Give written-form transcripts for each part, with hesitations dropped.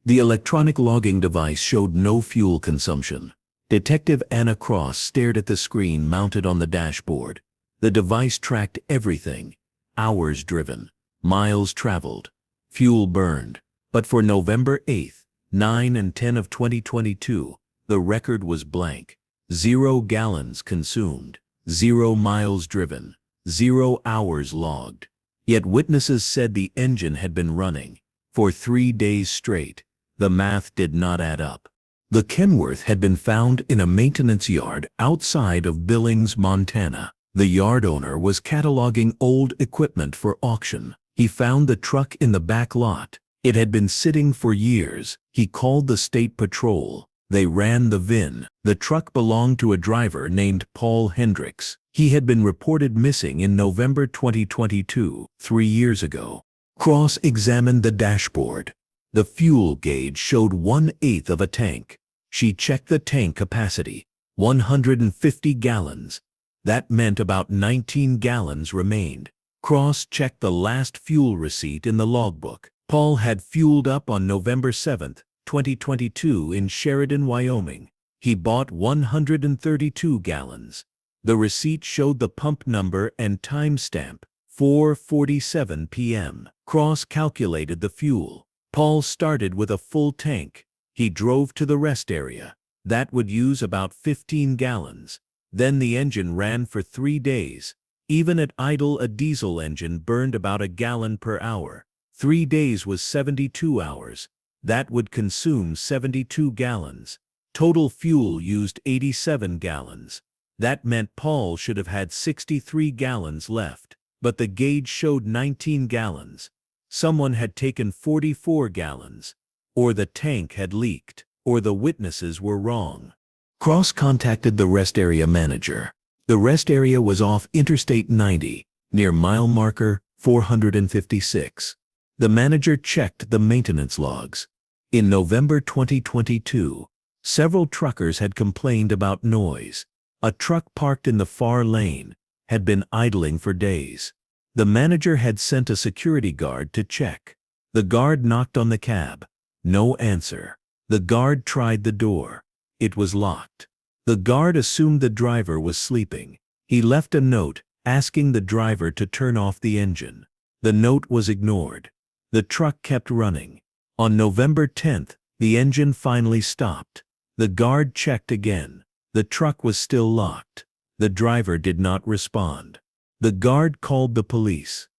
The electronic logging device showed no fuel consumption. Detective Anna Cross stared at the screen mounted on the dashboard. The device tracked everything: hours driven, miles traveled, fuel burned. But for November 8th, 9 and 10 of 2022, the record was blank. 0 gallons consumed, 0 miles driven, 0 hours logged. Yet witnesses said the engine had been running for 3 days straight. The math did not add up. The Kenworth had been found in a maintenance yard outside of Billings, Montana. The yard owner was cataloging old equipment for auction. He found the truck in the back lot. It had been sitting for years. He called the state patrol. They ran the VIN. The truck belonged to a driver named Paul Hendricks. He had been reported missing in November 2022, 3 years ago. Cross examined the dashboard. The fuel gauge showed 1/8 of a tank. She checked the tank capacity, 150 gallons. That meant about 19 gallons remained. Cross checked the last fuel receipt in the logbook. Paul had fueled up on November 7, 2022 in Sheridan, Wyoming. He bought 132 gallons. The receipt showed the pump number and timestamp, 4:47 p.m. Cross calculated the fuel. Paul started with a full tank. He drove to the rest area. That would use about 15 gallons. Then the engine ran for 3 days. Even at idle, a diesel engine burned about a gallon per hour. 3 days was 72 hours. That would consume 72 gallons. Total fuel used 87 gallons. That meant Paul should have had 63 gallons left. But the gauge showed 19 gallons. Someone had taken 44 gallons. Or the tank had leaked. Or the witnesses were wrong. Cross contacted the rest area manager. The rest area was off Interstate 90, near mile marker 456. The manager checked the maintenance logs. In November 2022, several truckers had complained about noise. A truck parked in the far lane had been idling for days. The manager had sent a security guard to check. The guard knocked on the cab. No answer. The guard tried the door. It was locked. The guard assumed the driver was sleeping. He left a note asking the driver to turn off the engine. The note was ignored. The truck kept running. On November 10th, the engine finally stopped. The guard checked again. The truck was still locked. The driver did not respond. The guard called the police.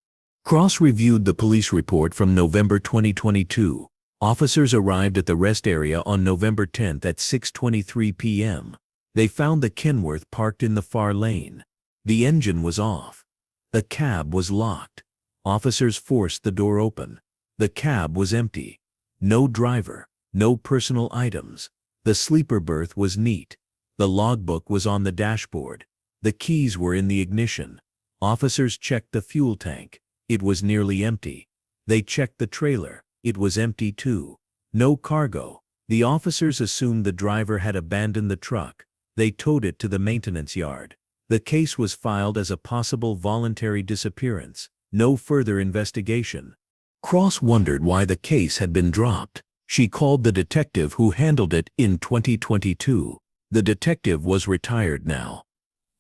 Cross reviewed the police report from November 2022. Officers arrived at the rest area on November 10th at 6:23 p.m. They found the Kenworth parked in the far lane. The engine was off. The cab was locked. Officers forced the door open. The cab was empty. No driver, no personal items. The sleeper berth was neat. The logbook was on the dashboard. The keys were in the ignition. Officers checked the fuel tank. It was nearly empty. They checked the trailer. It was empty too. No cargo. The officers assumed the driver had abandoned the truck. They towed it to the maintenance yard. The case was filed as a possible voluntary disappearance. No further investigation. Cross wondered why the case had been dropped. She called the detective who handled it in 2022. The detective was retired now.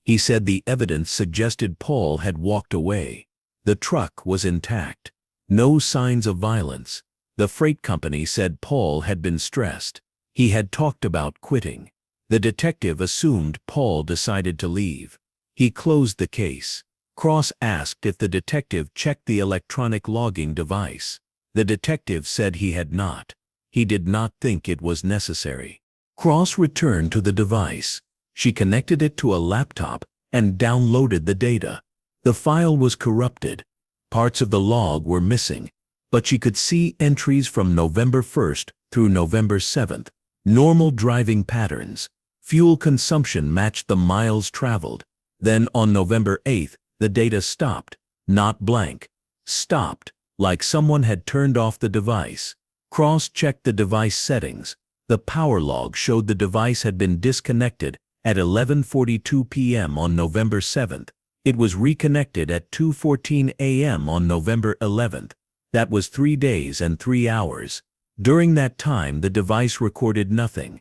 He said the evidence suggested Paul had walked away. The truck was intact. No signs of violence. The freight company said Paul had been stressed. He had talked about quitting. The detective assumed Paul decided to leave. He closed the case. Cross asked if the detective checked the electronic logging device. The detective said he had not. He did not think it was necessary. Cross returned to the device. She connected it to a laptop and downloaded the data. The file was corrupted. Parts of the log were missing, but she could see entries from November 1st through November 7th. Normal driving patterns. Fuel consumption matched the miles traveled. Then on November 8th, the data stopped. Not blank. Stopped, like someone had turned off the device. Cross checked the device settings. The power log showed the device had been disconnected at 11:42 p.m. on November 7th. It was reconnected at 2:14 a.m. on November 11th. That was 3 days and 3 hours. During that time, the device recorded nothing.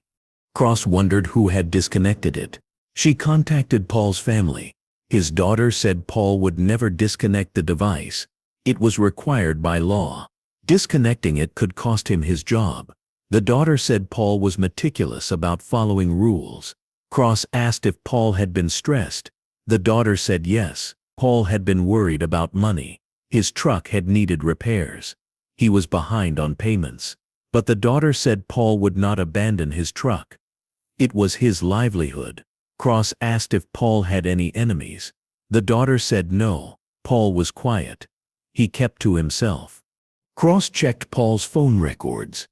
Cross wondered who had disconnected it. She contacted Paul's family. His daughter said Paul would never disconnect the device. It was required by law. Disconnecting it could cost him his job. The daughter said Paul was meticulous about following rules. Cross asked if Paul had been stressed. The daughter said yes. Paul had been worried about money. His truck had needed repairs. He was behind on payments. But the daughter said Paul would not abandon his truck. It was his livelihood. Cross asked if Paul had any enemies. The daughter said no. Paul was quiet. He kept to himself. Cross checked Paul's phone records.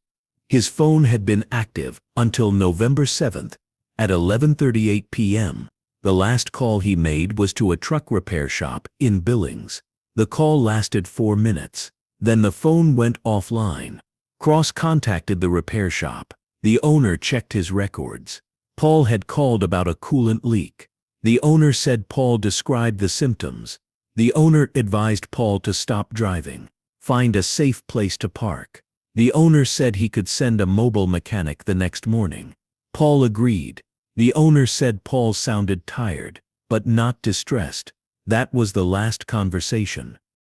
His phone had been active until November 7th at 11:38 p.m. The last call he made was to a truck repair shop in Billings. The call lasted 4 minutes. Then the phone went offline. Cross contacted the repair shop. The owner checked his records. Paul had called about a coolant leak. The owner said Paul described the symptoms. The owner advised Paul to stop driving. Find a safe place to park. The owner said he could send a mobile mechanic the next morning. Paul agreed. The owner said Paul sounded tired, but not distressed. That was the last conversation.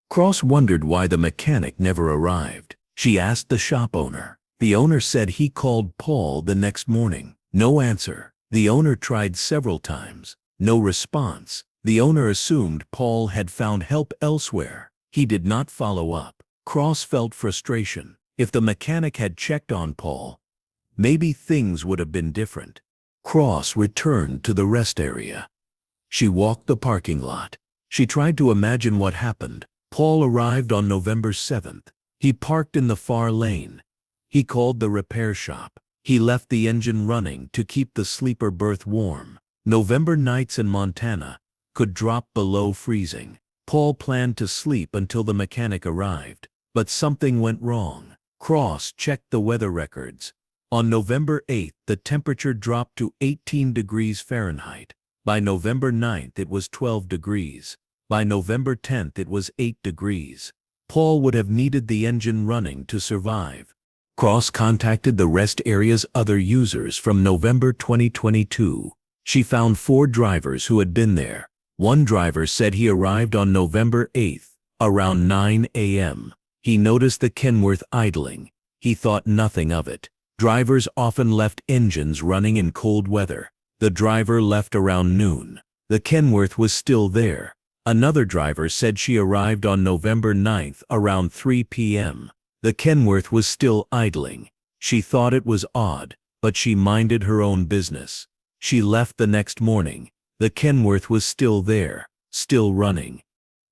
Cross wondered why the mechanic never arrived. She asked the shop owner. The owner said he called Paul the next morning. No answer. The owner tried several times. No response. The owner assumed Paul had found help elsewhere. He did not follow up. Cross felt frustration. If the mechanic had checked on Paul, maybe things would have been different. Cross returned to the rest area. She walked the parking lot. She tried to imagine what happened. Paul arrived on November 7th. He parked in the far lane. He called the repair shop. He left the engine running to keep the sleeper berth warm. November nights in Montana could drop below freezing. Paul planned to sleep until the mechanic arrived, but something went wrong. Cross checked the weather records. On November 8th, the temperature dropped to 18 degrees Fahrenheit. By November 9th, it was 12 degrees. By November 10th, it was 8 degrees. Paul would have needed the engine running to survive. Cross contacted the rest area's other users from November 2022. She found 4 drivers who had been there. One driver said he arrived on November 8th, around 9 a.m. He noticed the Kenworth idling. He thought nothing of it. Drivers often left engines running in cold weather. The driver left around noon. The Kenworth was still there. Another driver said she arrived on November 9th around 3 p.m. The Kenworth was still idling. She thought it was odd, but she minded her own business. She left the next morning. The Kenworth was still there, still running.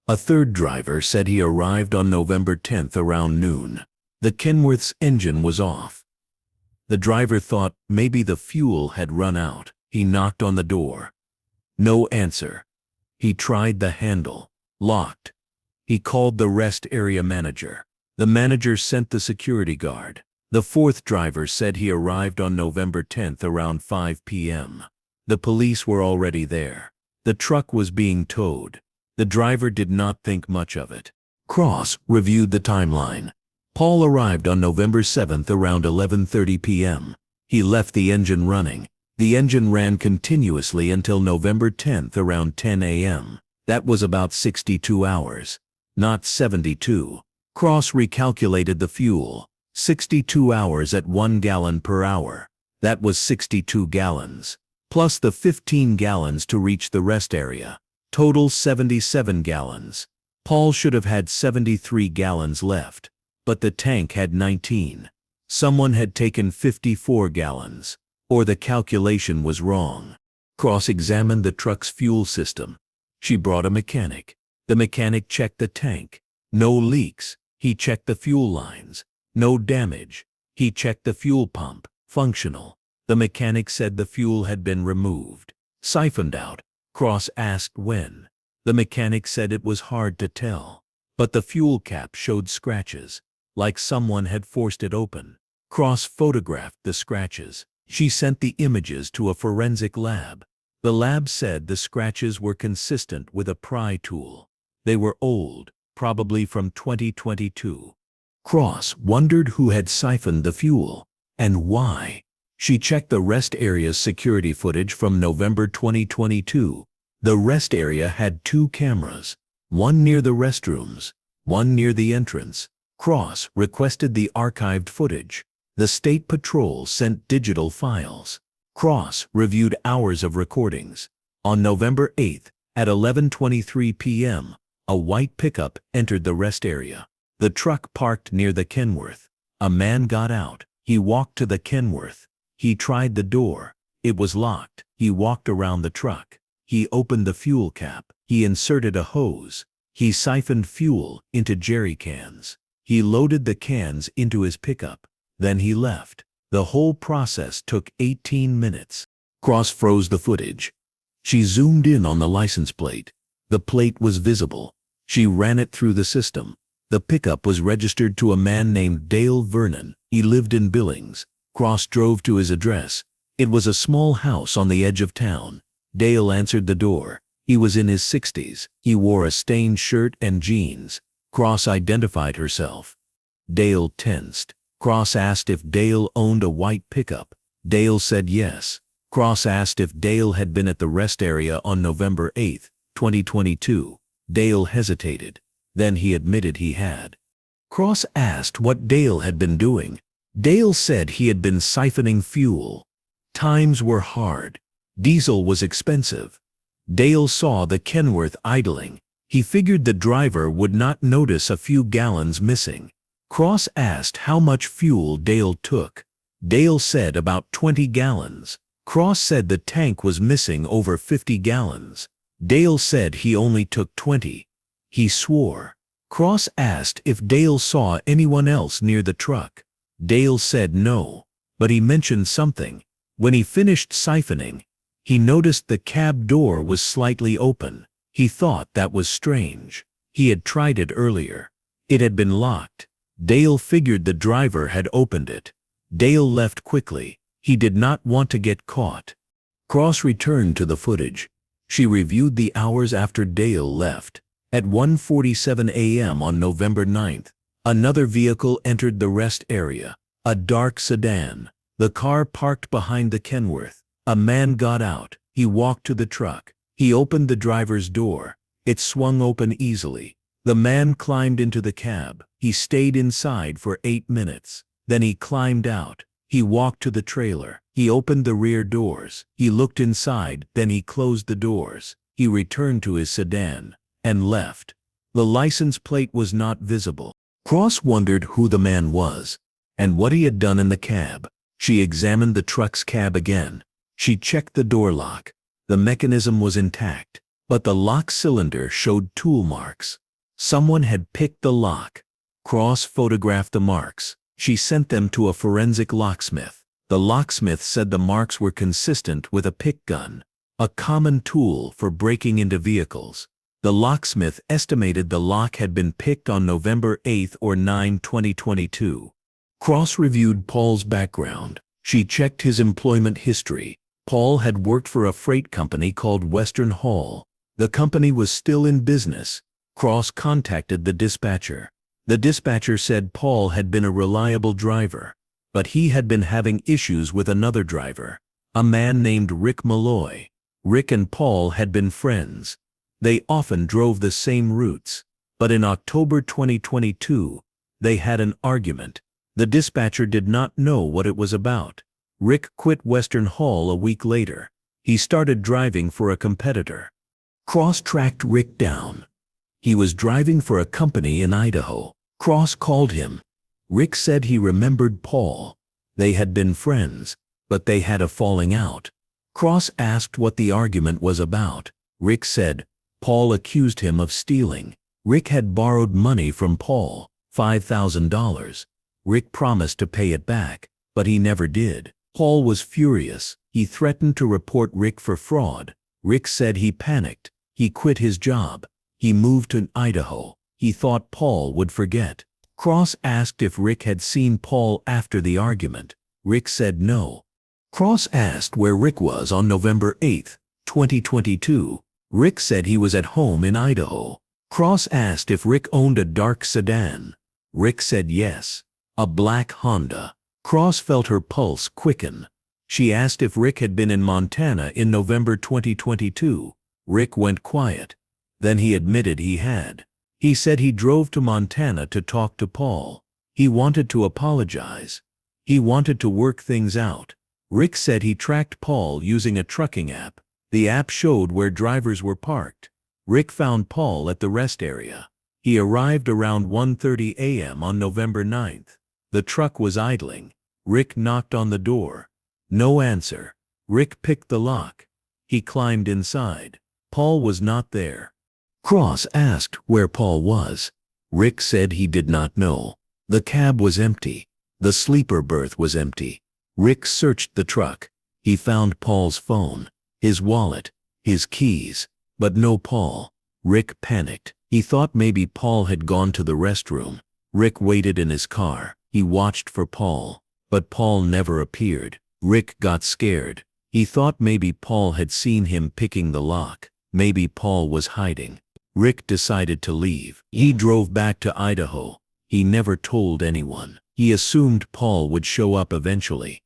A third driver said he arrived on November 10th around noon. The Kenworth's engine was off. The driver thought maybe the fuel had run out. He knocked on the door. No answer. He tried the handle. Locked. He called the rest area manager. The manager sent the security guard. The fourth driver said he arrived on November 10th around 5 p.m. The police were already there. The truck was being towed. The driver did not think much of it. Cross reviewed the timeline. Paul arrived on November 7th around 11:30 p.m. He left the engine running. The engine ran continuously until November 10th around 10 a.m. That was about 62 hours, not 72. Cross recalculated the fuel. 62 hours at 1 gallon per hour. That was 62 gallons. Plus the 15 gallons to reach the rest area. Total 77 gallons. Paul should have had 73 gallons left, but the tank had 19. Someone had taken 54 gallons, or the calculation was wrong. Cross examined the truck's fuel system. She brought a mechanic. The mechanic checked the tank. No leaks. He checked the fuel lines. No damage. He checked the fuel pump. Functional. The mechanic said the fuel had been removed. Siphoned out. Cross asked when. The mechanic said it was hard to tell. But the fuel cap showed scratches, like someone had forced it open. Cross photographed the scratches. She sent the images to a forensic lab. The lab said the scratches were consistent with a pry tool. They were old, probably from 2022. Cross wondered who had siphoned the fuel and why. She checked the rest area's security footage from November 2022. The rest area had 2 cameras, one near the restrooms, one near the entrance. Cross requested the archived footage. The State Patrol sent digital files. Cross reviewed hours of recordings. On November 8th, at 11:23 p.m., a white pickup entered the rest area. The truck parked near the Kenworth. A man got out. He walked to the Kenworth. He tried the door. It was locked. He walked around the truck. He opened the fuel cap. He inserted a hose. He siphoned fuel into jerry cans. He loaded the cans into his pickup. Then he left. The whole process took 18 minutes. Cross froze the footage. She zoomed in on the license plate. The plate was visible. She ran it through the system. The pickup was registered to a man named Dale Vernon. He lived in Billings. Cross drove to his address. It was a small house on the edge of town. Dale answered the door. He was in his 60s. He wore a stained shirt and jeans. Cross identified herself. Dale tensed. Cross asked if Dale owned a white pickup. Dale said yes. Cross asked if Dale had been at the rest area on November 8, 2022. Dale hesitated. Then he admitted he had. Cross asked what Dale had been doing. Dale said he had been siphoning fuel. Times were hard. Diesel was expensive. Dale saw the Kenworth idling. He figured the driver would not notice a few gallons missing. Cross asked how much fuel Dale took. Dale said about 20 gallons. Cross said the tank was missing over 50 gallons. Dale said he only took 20. He swore. Cross asked if Dale saw anyone else near the truck. Dale said no, but he mentioned something. When he finished siphoning, he noticed the cab door was slightly open. He thought that was strange. He had tried it earlier. It had been locked. Dale figured the driver had opened it. Dale left quickly. He did not want to get caught. Cross returned to the footage. She reviewed the hours after Dale left. At 1:47 a.m. on November 9th, another vehicle entered the rest area, a dark sedan. The car parked behind the Kenworth. A man got out. He walked to the truck. He opened the driver's door. It swung open easily. The man climbed into the cab. He stayed inside for 8 minutes. Then he climbed out. He walked to the trailer. He opened the rear doors. He looked inside, then he closed the doors. He returned to his sedan and left. The license plate was not visible. Cross wondered who the man was and what he had done in the cab. She examined the truck's cab again. She checked the door lock. The mechanism was intact, but the lock cylinder showed tool marks. Someone had picked the lock. Cross photographed the marks. She sent them to a forensic locksmith. The locksmith said the marks were consistent with a pick gun, a common tool for breaking into vehicles. The locksmith estimated the lock had been picked on November 8 or 9, 2022. Cross reviewed Paul's background. She checked his employment history. Paul had worked for a freight company called Western Haul. The company was still in business. Cross contacted the dispatcher. The dispatcher said Paul had been a reliable driver, but he had been having issues with another driver, a man named Rick Malloy. Rick and Paul had been friends. They often drove the same routes, but in October 2022, they had an argument. The dispatcher did not know what it was about. Rick quit Western Haul a week later. He started driving for a competitor. Cross tracked Rick down. He was driving for a company in Idaho. Cross called him. Rick said he remembered Paul. They had been friends, but they had a falling out. Cross asked what the argument was about. Rick said Paul accused him of stealing. Rick had borrowed money from Paul, $5,000. Rick promised to pay it back, but he never did. Paul was furious. He threatened to report Rick for fraud. Rick said he panicked. He quit his job. He moved to Idaho. He thought Paul would forget. Cross asked if Rick had seen Paul after the argument. Rick said no. Cross asked where Rick was on November 8, 2022. Rick said he was at home in Idaho. Cross asked if Rick owned a dark sedan. Rick said yes. A black Honda. Cross felt her pulse quicken. She asked if Rick had been in Montana in November 2022. Rick went quiet. Then he admitted he had. He said he drove to Montana to talk to Paul. He wanted to apologize. He wanted to work things out. Rick said he tracked Paul using a trucking app. The app showed where drivers were parked. Rick found Paul at the rest area. He arrived around 1:30 a.m. on November 9th. The truck was idling. Rick knocked on the door. No answer. Rick picked the lock. He climbed inside. Paul was not there. Cross asked where Paul was. Rick said he did not know. The cab was empty. The sleeper berth was empty. Rick searched the truck. He found Paul's phone, his wallet, his keys, but no Paul. Rick panicked. He thought maybe Paul had gone to the restroom. Rick waited in his car. He watched for Paul, but Paul never appeared. Rick got scared. He thought maybe Paul had seen him picking the lock. Maybe Paul was hiding. Rick decided to leave. He drove back to Idaho. He never told anyone. He assumed Paul would show up eventually.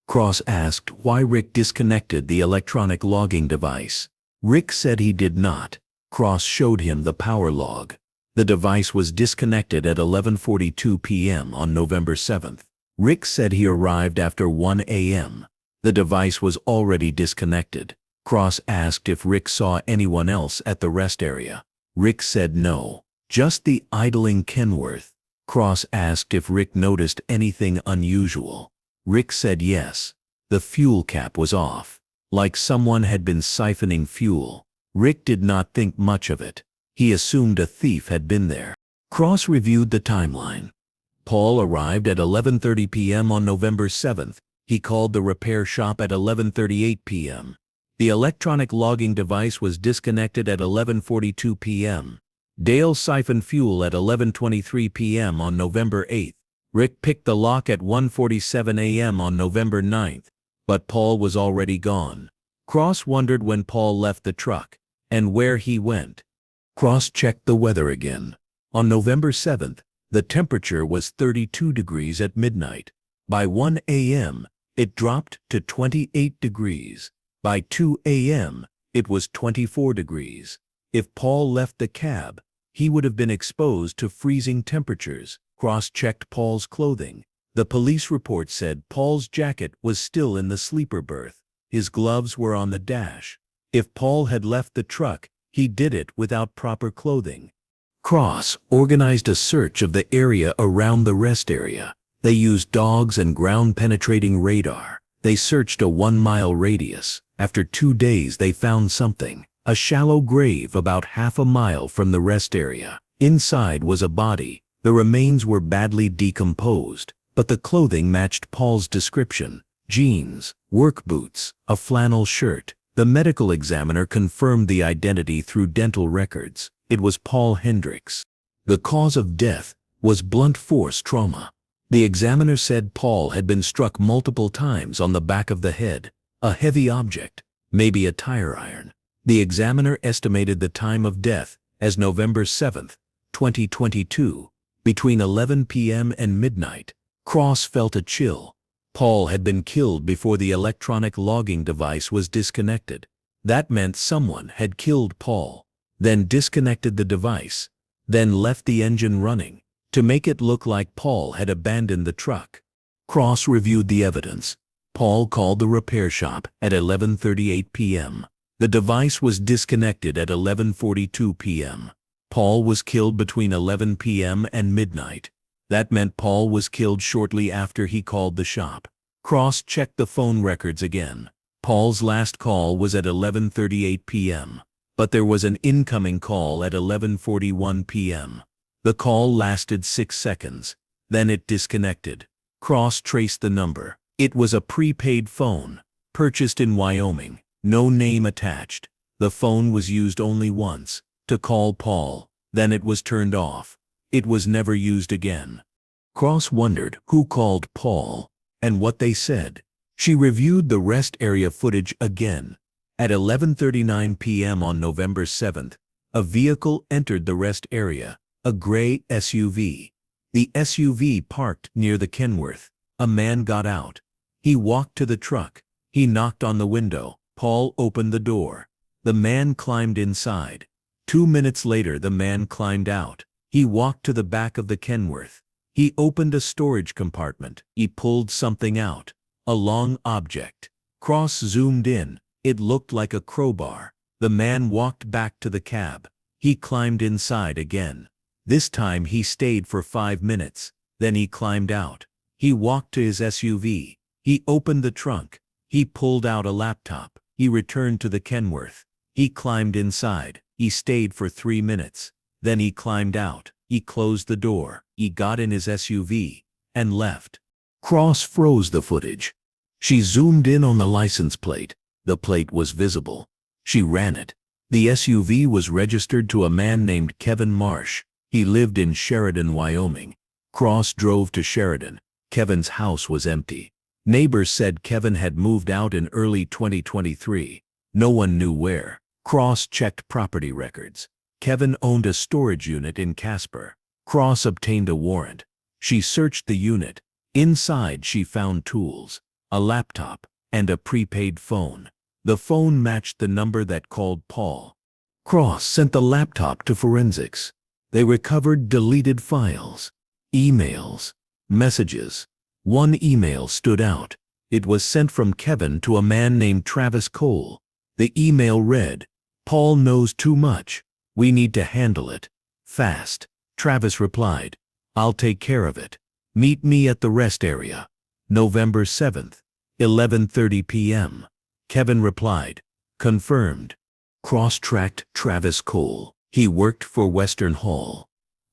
Cross asked why Rick disconnected the electronic logging device. Rick said he did not. Cross showed him the power log. The device was disconnected at 11:42 p.m. on November 7th. Rick said he arrived after 1 a.m. The device was already disconnected. Cross asked if Rick saw anyone else at the rest area. Rick said no, just the idling Kenworth. Cross asked if Rick noticed anything unusual. Rick said yes. The fuel cap was off, like someone had been siphoning fuel. Rick did not think much of it. He assumed a thief had been there. Cross reviewed the timeline. Paul arrived at 11:30 p.m. on November 7th. He called the repair shop at 11:38 p.m. The electronic logging device was disconnected at 11:42 p.m. Dale siphoned fuel at 11:23 p.m. on November 8th. Rick picked the lock at 1:47 a.m. on November 9th, but Paul was already gone. Cross wondered when Paul left the truck and where he went. Cross checked the weather again. On November 7th, the temperature was 32 degrees at midnight. By 1 a.m., it dropped to 28 degrees. By 2 a.m., it was 24 degrees. If Paul left the cab, he would have been exposed to freezing temperatures. Cross checked Paul's clothing. The police report said Paul's jacket was still in the sleeper berth. His gloves were on the dash. If Paul had left the truck, he did it without proper clothing. Cross organized a search of the area around the rest area. They used dogs and ground-penetrating radar. They searched a 1-mile radius. After 2 days they found something. A shallow grave about half a mile from the rest area. Inside was a body. The remains were badly decomposed, but the clothing matched Paul's description. Jeans, work boots, a flannel shirt. The medical examiner confirmed the identity through dental records. It was Paul Hendricks. The cause of death was blunt force trauma. The examiner said Paul had been struck multiple times on the back of the head. A heavy object, maybe a tire iron. The examiner estimated the time of death as November 7th, 2022, between 11 p.m. and midnight. Cross felt a chill. Paul had been killed before the electronic logging device was disconnected. That meant someone had killed Paul, then disconnected the device, then left the engine running to make it look like Paul had abandoned the truck. Cross reviewed the evidence. Paul called the repair shop at 11:38 p.m. The device was disconnected at 11:42 p.m. Paul was killed between 11 p.m. and midnight. That meant Paul was killed shortly after he called the shop. Cross checked the phone records again. Paul's last call was at 11:38 p.m., but there was an incoming call at 11:41 p.m. The call lasted 6 seconds. Then it disconnected. Cross traced the number. It was a prepaid phone, purchased in Wyoming. No name attached. The phone was used only once, to call Paul. Then it was turned off. It was never used again. Cross wondered who called Paul and what they said. She reviewed the rest area footage again. At 11:39 p.m. on November 7th, a vehicle entered the rest area, a gray SUV. The SUV parked near the Kenworth. A man got out. He walked to the truck. He knocked on the window. Paul opened the door. The man climbed inside. 2 minutes later, the man climbed out. He walked to the back of the Kenworth. He opened a storage compartment. He pulled something out. A long object. Cross zoomed in. It looked like a crowbar. The man walked back to the cab. He climbed inside again. This time he stayed for 5 minutes. Then he climbed out. He walked to his SUV. He opened the trunk. He pulled out a laptop. He returned to the Kenworth. He climbed inside. He stayed for 3 minutes. Then he climbed out. He closed the door. He got in his SUV and left. Cross froze the footage. She zoomed in on the license plate. The plate was visible. She ran it. The SUV was registered to a man named Kevin Marsh. He lived in Sheridan, Wyoming. Cross drove to Sheridan. Kevin's house was empty. Neighbors said Kevin had moved out in early 2023. No one knew where. Cross checked property records. Kevin owned a storage unit in Casper. Cross obtained a warrant. She searched the unit. Inside she found tools, a laptop, and a prepaid phone. The phone matched the number that called Paul. Cross sent the laptop to forensics. They recovered deleted files, emails, messages. One email stood out. It was sent from Kevin to a man named Travis Cole. The email read, "Paul knows too much. We need to handle it fast." Travis replied, "I'll take care of it. Meet me at the rest area. November 7th, 11:30 p.m. Kevin replied, "Confirmed." Cross tracked Travis Cole. He worked for Western Hall,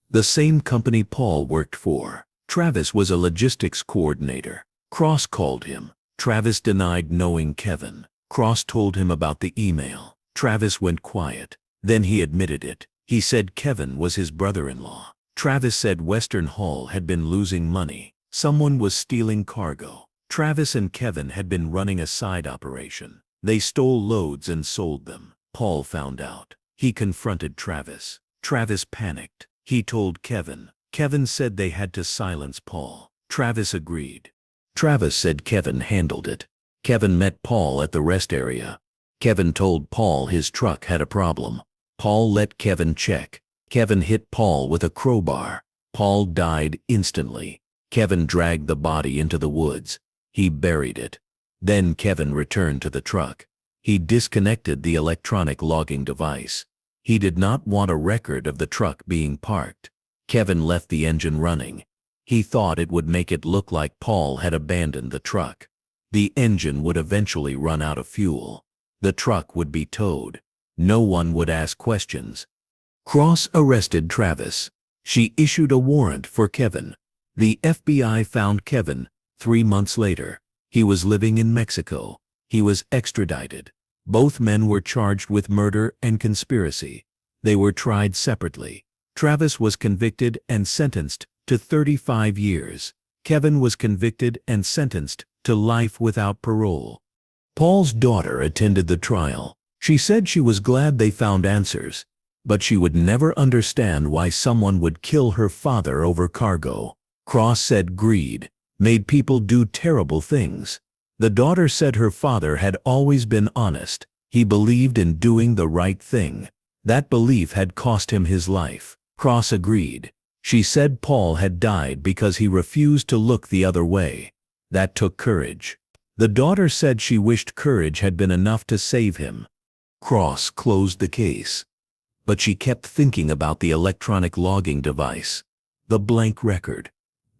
the same company Paul worked for. Travis was a logistics coordinator. Cross called him. Travis denied knowing Kevin. Cross told him about the email. Travis went quiet. Then he admitted it. He said Kevin was his brother-in-law. Travis said Western Hall had been losing money. Someone was stealing cargo. Travis and Kevin had been running a side operation. They stole loads and sold them. Paul found out. He confronted Travis. Travis panicked. He told Kevin. Kevin said they had to silence Paul. Travis agreed. Travis said Kevin handled it. Kevin met Paul at the rest area. Kevin told Paul his truck had a problem. Paul let Kevin check. Kevin hit Paul with a crowbar. Paul died instantly. Kevin dragged the body into the woods. He buried it. Then Kevin returned to the truck. He disconnected the electronic logging device. He did not want a record of the truck being parked. Kevin left the engine running. He thought it would make it look like Paul had abandoned the truck. The engine would eventually run out of fuel. The truck would be towed. No one would ask questions. Cross arrested Travis. She issued a warrant for Kevin. The FBI found Kevin 3 months later. He was living in Mexico. He was extradited. Both men were charged with murder and conspiracy. They were tried separately. Travis was convicted and sentenced to 35 years. Kevin was convicted and sentenced to life without parole. Paul's daughter attended the trial. She said she was glad they found answers, but she would never understand why someone would kill her father over cargo. Cross said greed made people do terrible things. The daughter said her father had always been honest. He believed in doing the right thing. That belief had cost him his life. Cross agreed. She said Paul had died because he refused to look the other way. That took courage. The daughter said she wished courage had been enough to save him. Cross closed the case. But she kept thinking about the electronic logging device, the blank record,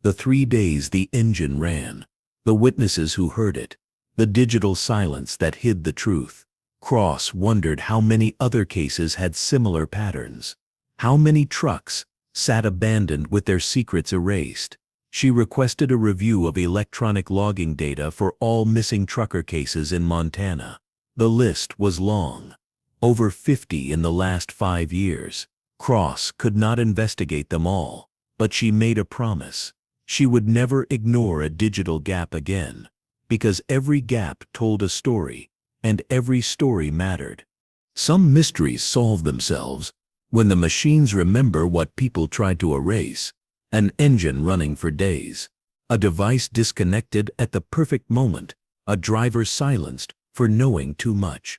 the 3 days the engine ran, the witnesses who heard it, the digital silence that hid the truth. Cross wondered how many other cases had similar patterns. How many trucks sat abandoned with their secrets erased. She requested a review of electronic logging data for all missing trucker cases in Montana. The list was long. Over 50 in the last 5 years. Cross could not investigate them all, but she made a promise. She would never ignore a digital gap again, because every gap told a story, and every story mattered. Some mysteries solve themselves when the machines remember what people tried to erase, An engine running for days. A device disconnected at the perfect moment. A driver silenced for knowing too much.